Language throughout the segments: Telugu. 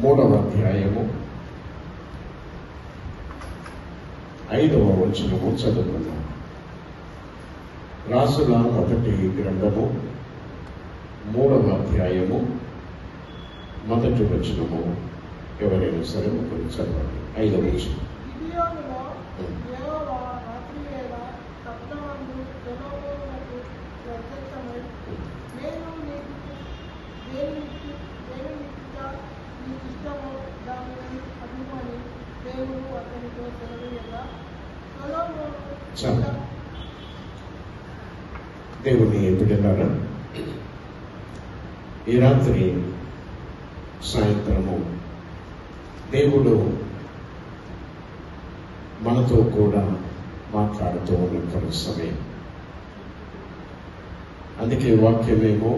3వ అధ్యాయము 5వ వచనము చదువుకున్నాం. రాసుల మొదటి గ్రంథము 3వ అధ్యాయము మొదటి వచనము. ఎవరైనా సరే ఒకరు చదవండి. 5వ వచనం. దేవుని బిడ్డలారా, ఈ రాత్రి సాయంత్రము దేవుడు మనతో కూడా మాట్లాడుతూ ఉన్నటువంటి సమయం. అందుకే వాక్యమేమో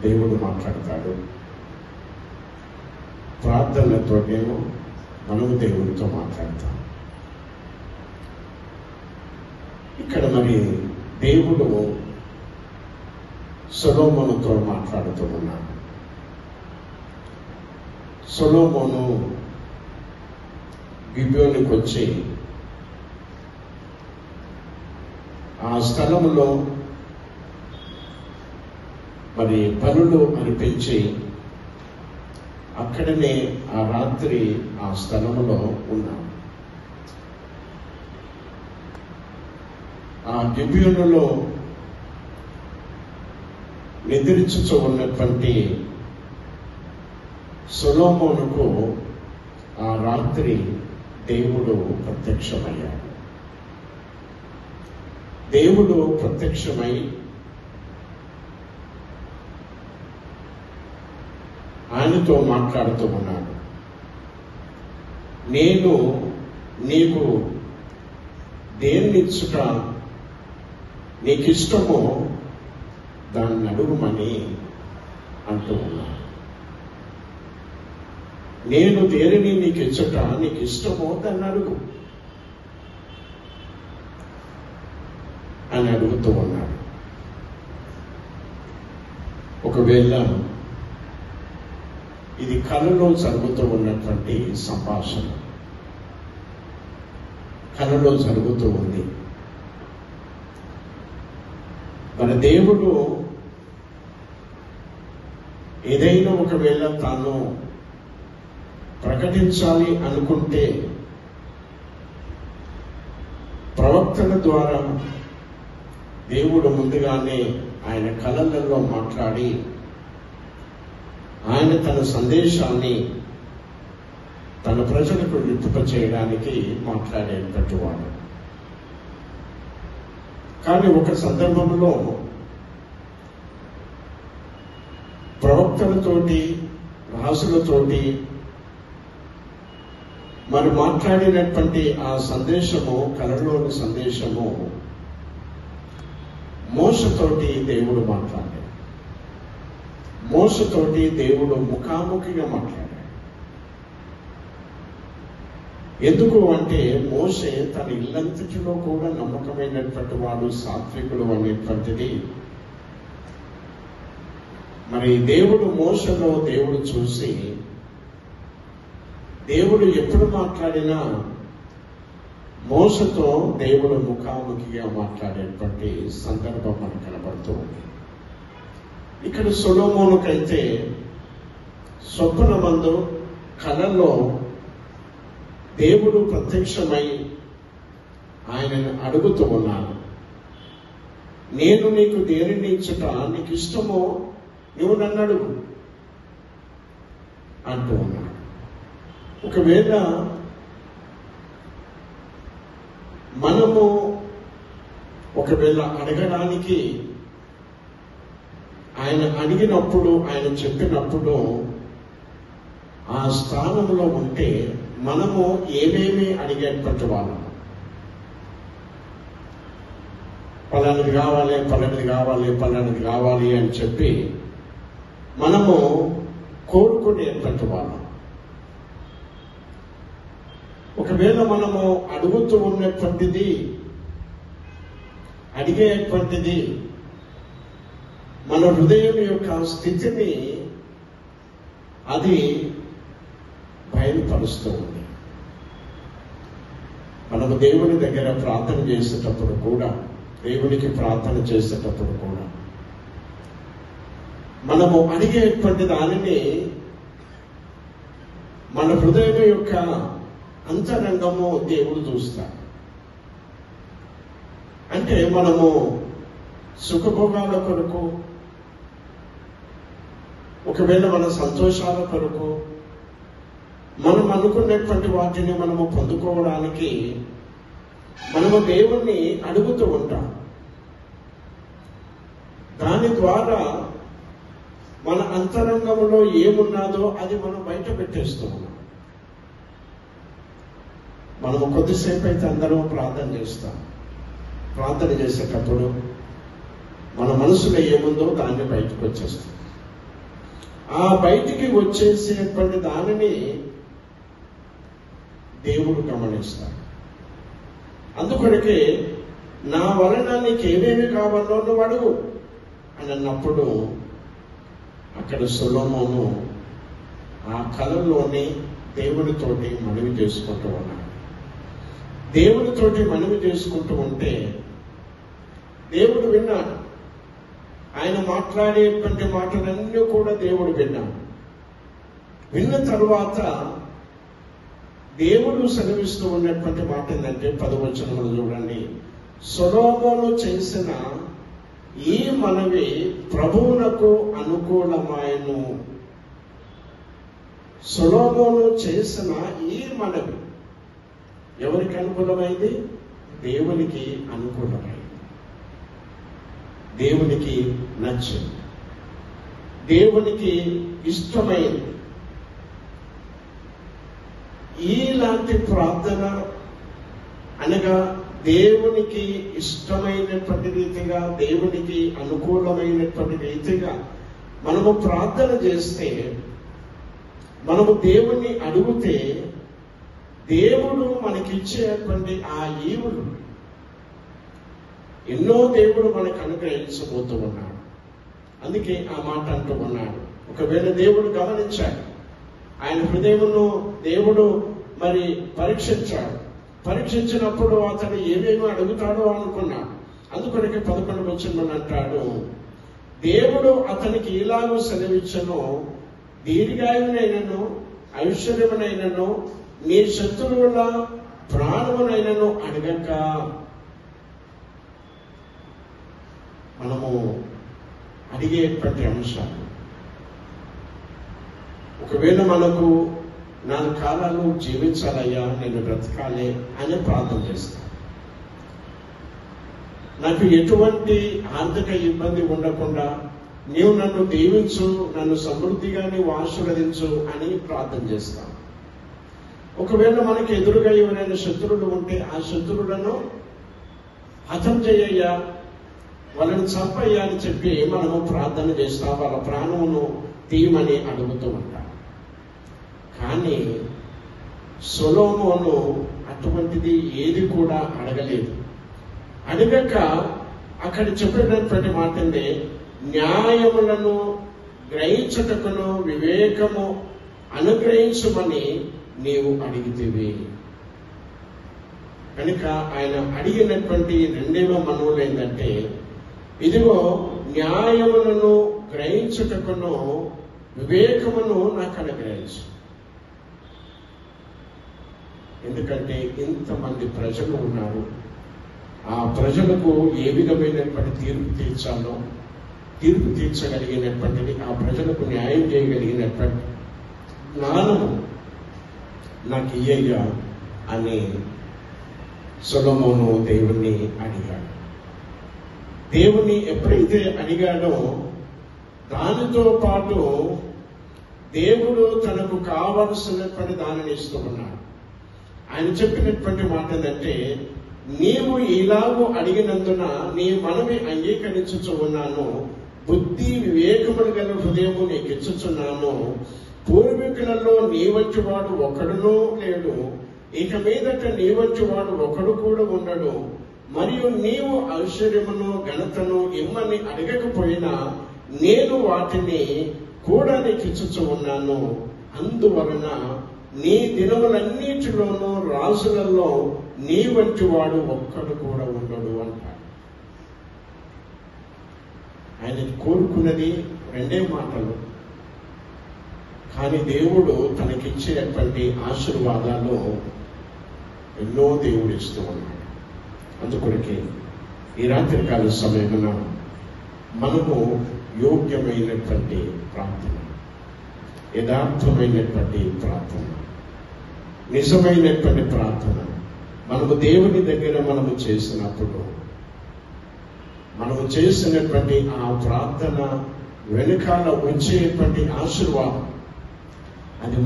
దేవుడు మాట్లాడతాడు, ప్రార్థనలతోనేమో మనము దేవుడితో మాట్లాడతాం. ఇక్కడ మరి దేవుడు సొలొమోనుతో మాట్లాడుతూ ఉన్నాడు. సొలొమోను గిబియోనుకు వచ్చి ఆ స్థలములో మరి బలులు అనిపించి అక్కడనే ఆ రాత్రి ఆ స్థలములో ఉన్నాడు. ఆ గిబియోనులో నిద్రించుచు ఉన్నటువంటి సొలొమోనుకు ఆ రాత్రి దేవుడు ప్రత్యక్షమయ్యాడు. దేవుడు ప్రత్యక్షమై ఆయనతో మాట్లాడుతూ ఉన్నాడు. నేను నీకు దేన్నిచ్చుట నీకు ఇష్టమో దాన్ని అడుగుమని అంటూ ఉన్నాను. నేను దేనిని నీకు ఇచ్చుట నీకు ఇష్టమో దాన్ని అడుగు అని అడుగుతూ ఉన్నాడు. ఒకవేళ ఇది కలలో జరుగుతూ ఉన్నటువంటి సంభాషణ, కలలో జరుగుతూ ఉంది. మన దేవుడు ఏదైనా ఒకవేళ తాను ప్రకటించాలి అనుకుంటే ప్రవక్తల ద్వారా దేవుడు ముందుగానే ఆయన కలలలో మాట్లాడి ఆయన తన సందేశాన్ని తన ప్రజలకు వింపచేయడానికి మాట్లాడేటట్టు వాడు. కానీ ఒక సందర్భంలో ప్రవక్తలతోటి రాసులతోటి మరి మాట్లాడినటువంటి ఆ సందేశము, కలలోని సందేశము మోషతోటి దేవుడు మాట్లాడాడు. మోషతోటి దేవుడు ముఖాముఖిగా మాట్లాడాడు. ఎందుకు అంటే మోషే తన ఇల్లంతటిలో కూడా నమ్మకమైనటువంటి వాడు, సాత్వికుడు అనేటువంటిది మరి దేవుడు మోషలో దేవుడు చూసి, దేవుడు ఎప్పుడు మాట్లాడినా మోషతో దేవుడు ముఖాముఖిగా మాట్లాడేటువంటి సందర్భం మనకు కనబడుతూ ఉంది. ఇక్కడ సొలొమోనుకైతే స్వప్నమందు కలలో దేవుడు ప్రత్యక్షమై ఆయనను అడుగుతూ ఉన్నాడు. నేను నీకు దేనిని ఇచ్చుట నీకు ఇష్టమో నువ్వు నన్ను అడుగు అంటూ ఉన్నాడు. ఒకవేళ మనము ఒకవేళ అడగడానికి ఆయన అడిగినప్పుడు, ఆయన చెప్పినప్పుడు ఆ స్థానంలో ఉంటే మనము ఏమేమి అడిగేటువంటి వాళ్ళం. పలానిది కావాలి, పలానిది కావాలి, పలానిది కావాలి అని చెప్పి మనము కోరుకునేటువంటి వాళ్ళం. ఒకవేళ మనము అడుగుతూ ఉన్నటువంటిది, అడిగేటువంటిది మన హృదయం యొక్క స్థితిని అది బయలుపరుస్తూ ఉంది. మనము దేవుని దగ్గర ప్రార్థన చేసేటప్పుడు కూడా, దేవునికి ప్రార్థన చేసేటప్పుడు కూడా మనము అడిగేటువంటి దానిని మన హృదయం యొక్క అంతరంగము దేవుడు చూస్తాడు. అంటే మనము సుఖభోగాల కొరకు, ఒకవేళ మన సంతోషాల కొరకు, మనం అనుకున్నటువంటి వాటిని మనము పొందుకోవడానికి మనము దేవుణ్ణి అడుగుతూ ఉంటాం. దాని ద్వారా మన అంతరంగంలో ఏమున్నదో అది మనం బయట పెట్టేస్తూ ఉన్నాం. మనము కొద్దిసేపు అయితే అందరం ప్రార్థన చేస్తాం. ప్రార్థన చేసేటప్పుడు మన మనసులో ఏముందో దాన్ని బయటకు వచ్చేస్తాం. ఆ బయటికి వచ్చేసేటువంటి దానిని దేవుడు గమనిస్తాడు. అందుకొరకే నా వలన నీకు ఏమేమి కావాలో నువ్వు అడుగు అని అన్నప్పుడు అక్కడ సొలొమోను ఆ కలలోనే దేవుడితోటి మనవి చేసుకుంటూ ఉన్నాడు. దేవుడితోటి మనవి చేసుకుంటూ ఉంటే దేవుడు విన్నాడు. ఆయన మాట్లాడేటువంటి మాటలన్నీ కూడా దేవుడు విన్నాడు. విన్న తరువాత దేవుడు సెలవిస్తూ ఉన్నటువంటి మాట ఏంటంటే 10వ వచనంలో చూడండి, సొలొమోను చేసిన ఈ మనవి ప్రభువునకు అనుకూలమాయను. సొలొమోను చేసిన ఈ మనవి ఎవరికి అనుకూలమైంది? దేవునికి అనుకూలమైంది. దేవునికి నచ్చింది, దేవునికి ఇష్టమైంది. ఈలాంటి ప్రార్థన అనగా దేవునికి ఇష్టమైనటువంటి రీతిగా, దేవునికి అనుకూలమైనటువంటి రీతిగా మనము ప్రార్థన చేస్తే, మనము దేవుణ్ణి అడిగితే దేవుడు మనకిచ్చేటువంటి ఆ ఈవులు ఎన్నో దేవుడు మనకు అనుగ్రహించబోతూ ఉన్నాడు. అందుకే ఆ మాట అంటూ ఉన్నాడు. ఒకవేళ దేవుడు గమనించాడు, ఆయన హృదయమును దేవుడు మరి పరీక్షించాడు. పరీక్షించినప్పుడు అతను ఏమేమి అడుగుతాడో అనుకున్నాడు. అందుకొరకే 11వ వచనం అంటాడు, దేవుడు అతనికి ఇలాగూ సెలవిచ్చను, దీర్ఘాయువునైనను ఐశ్వర్యమునైనను నీ శత్రువుల ప్రాణమునైనను అడగక. మనము అడిగేటువంటి అంశాలు, ఒకవేళ మనకు 4 కాలాలు జీవించాలయ్యా, నేను బ్రతకాలి అని ప్రార్థన చేస్తాను. నాకు ఎటువంటి ఆర్థిక ఇబ్బంది ఉండకుండా నీవు నన్ను దీవించు, నన్ను సమృద్ధిగా నీవు ఆశీర్వదించు అని ప్రార్థన చేస్తాను. ఒకవేళ మనకి ఎదురుగా ఎవరైనా శత్రువులు ఉంటే ఆ శత్రువులను హతం చేయయ్యా, వాళ్ళని చంపయ్యా అని చెప్పి మనము ప్రార్థన చేస్తాం. వాళ్ళ ప్రాణమును తీయమని అడుగుతూ ఉంటాం. కానీ సొలొమోను అటువంటిది ఏది కూడా అడగలేదు. అడగక అక్కడ చెప్పినటువంటి మాట ఏంది, న్యాయములను గ్రహించుటకును వివేకము అనుగ్రహించమని నీవు అడిగితివి. కనుక ఆయన అడిగినటువంటి 2వ మనవులు ఏంటంటే, ఇదిగో న్యాయములను గ్రహించుటకును వివేకమును నాకు అనుగ్రహించు. ఎందుకంటే ఇంతమంది ప్రజలు ఉన్నారు, ఆ ప్రజలకు ఏ విధమైనటువంటి తీర్పు తీర్చాలో, తీర్పు తీర్చగలిగినటువంటిది, ఆ ప్రజలకు న్యాయం చేయగలిగినటువంటి జ్ఞానము నాకు ఇయ్యయ్యా అని సొలొమోను దేవుణ్ణి అడిగాడు. దేవుణ్ణి ఎప్పుడైతే అడిగాడో దానితో పాటు దేవుడు తనకు కావలసినటువంటి దానిని ఇస్తూ ఉన్నాడు. ఆయన చెప్పినటువంటి మాట ఏంటంటే, నీవు ఇలాగూ అడిగినందున నీ మనవి అంగీకరించుచు ఉన్నాను, బుద్ధి వివేకములు గల హృదయము నీకు ఇచ్చుచున్నాను. పూర్వీకులలో నీ వంటి వాడు ఒకడునూ లేడు, ఇక మీదట నీ వంటి వాడు ఒకడు కూడా ఉండడు. మరియు నీవు ఐశ్వర్యమును ఘనతను ఇమ్మని అడగకపోయినా నేను వాటిని కూడా నీకు ఇచ్చుచు ఉన్నాను. అందువలన నీ దినములన్నిటిలోనూ రాజులలో నీ వంటి వాడు ఒక్కడు కూడా ఉండడు అంటాడు. ఆయన కోరుకున్నది రెండే మాటలు, కానీ దేవుడు తనకిచ్చేటువంటి ఆశీర్వాదాలు ఎన్నో దేవుడు ఇస్తూ ఉన్నాడు. అందుకొరకే ఈ రాత్రికాల సమయమున మనము యోగ్యమైనటువంటి ప్రార్థన, యథార్థమైనటువంటి ప్రార్థన, నిజమైనటువంటి ప్రార్థన మనము దేవుని దగ్గర మనము చేసినప్పుడు, మనము చేసినటువంటి ఆ ప్రార్థన వెనుకాల వచ్చేటువంటి ఆశీర్వాదం, అది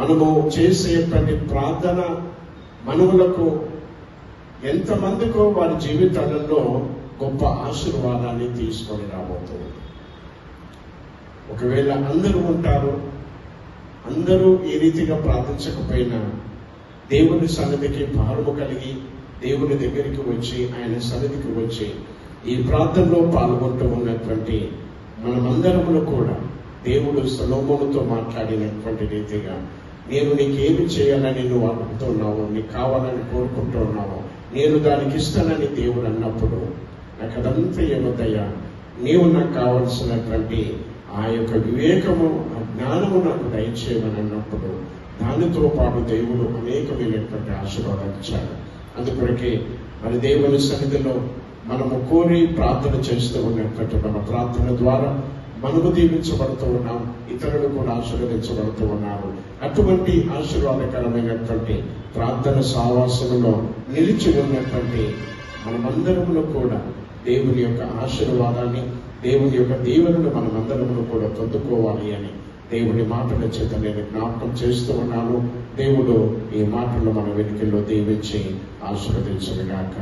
మనము చేసేటువంటి ప్రార్థన మనవులకు ఎంతమందికో వారి జీవితాలలో గొప్ప ఆశీర్వాదాన్ని తీసుకొని రాబోతుంది. ఒకవేళ అందరూ ఉంటారు, అందరూ ఈ రీతిగా ప్రార్థించకపోయినా దేవుని సన్నిధికి భారము కలిగి దేవుని దగ్గరికి వచ్చి ఆయన సన్నిధికి వచ్చి ఈ ప్రార్థనలో పాల్గొంటూ ఉన్నటువంటి మనమందరమును కూడా దేవుడు సొలొమోనుతో మాట్లాడినటువంటి రీతిగా, నేను నీకేమి చేయాలని నువ్వు అడుగుతున్నావో, నీకు కావాలని కోరుకుంటూ ఉన్నావో, నేను దానికి ఇస్తానని దేవుడు అన్నప్పుడు, నాకు అదంతా ఏమవుతాయా, నీవు నాకు కావలసినటువంటి ఆ యొక్క వివేకము, ఆ జ్ఞానము నాకు దయచేయమని అన్నప్పుడు దానితో పాటు దేవుడు అనేకమైనటువంటి ఆశీర్వాదాలు ఇచ్చాడు. అందుకొరకే మరి దేవుని సన్నిధిలో మనము కోరి ప్రార్థన చేస్తూ ఉన్నటువంటి మన ప్రార్థన ద్వారా మనము దీవించబడుతూ ఉన్నాం, ఇతరులు కూడా ఆశీర్వదించబడుతూ ఉన్నారు. అటువంటి ఆశీర్వాదకరమైనటువంటి ప్రార్థన సావాసంలో నిలిచి ఉన్నటువంటి మనమందరమును కూడా దేవుని యొక్క ఆశీర్వాదాన్ని, దేవుని యొక్క దీవెనను మనమందరమును కూడా పొందుకోవాలి అని దేవుని మాటల చేత నేను జ్ఞాపకం చేస్తూ ఉన్నాను. దేవుడు ఈ మాటలు మన వెనుకల్లో దీవించి ఆశీర్వదించుగాక.